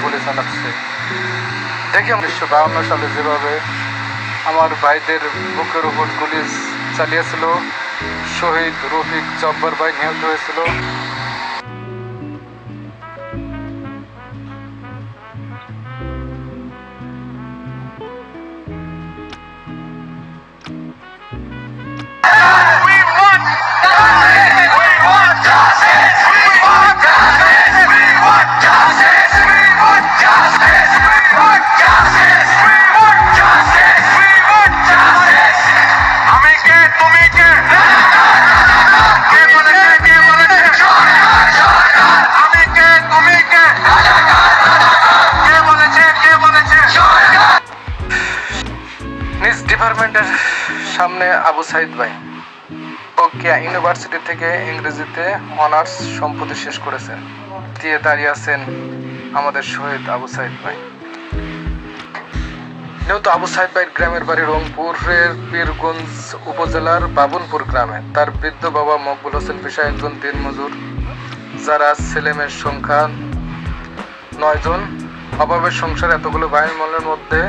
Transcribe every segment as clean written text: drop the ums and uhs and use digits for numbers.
গুলি চালাচ্ছে। দেখি 1952 সালে যেভাবে আমার ভাইদের বুকের উপর গুলি চালিয়েছিল, শহীদ রফিক জব্বার ভাই নিহত হয়েছিল। নিজ ডিপার্টমেন্টের সামনে আবু সাইদ ভাই ওকিয়া ইউনিভার্সিটি থেকে ইংরেজিতে অনার্স সম্প্রতি শেষ করেছেন, দিয়ে দাঁড়িয়ে আছেন আমাদের শহীদ আবু সাইদ ভাই। নিহত আবু সাইদ ভাইয়ের গ্রামের বাড়ি রংপুরের পীরগঞ্জ উপজেলার বাবুনপুর গ্রামে। তার বৃদ্ধ বাবা মকবুল হোসেন পেশায় একজন দিনমজুর, যারা ছেলেমেয়ের সংখ্যা 9 জন। অভাবের সংসারে এতগুলো বায়ুমণ্ডলের মধ্যে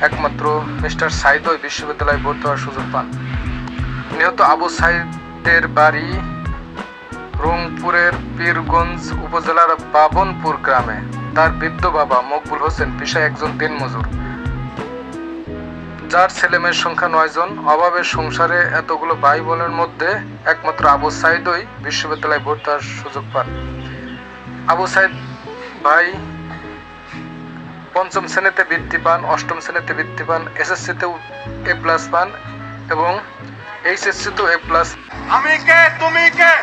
একমাত্র মিস্টার সাইদই বিশ্ববিদ্যালয়ে ভর্তি হওয়ার সুযোগ পান। নিহত আবু সাইদের বাড়ি রংপুরের পীরগঞ্জ উপজেলার বাবনপুর গ্রামে। তার বৃদ্ধ বাবা মকবুল হোসেন পেশায় একজন দিনমজুর, যার ছেলেমেয়ের সংখ্যা 9 জন। অভাবের সংসারে এতগুলো ভাই বোনের মধ্যে একমাত্র আবু সাইদই বিশ্ববিদ্যালয়ে ভর্তি হওয়ার সুযোগ পান। আবু সাইদ ভাই 5ম শ্রেণীতে বৃত্তি পান, 8ম শ্রেণীতে বৃত্তি পান, এসএসসিতেও A+ পান এবং এইচএসসিতেও A+। আমি কে তুমি কে?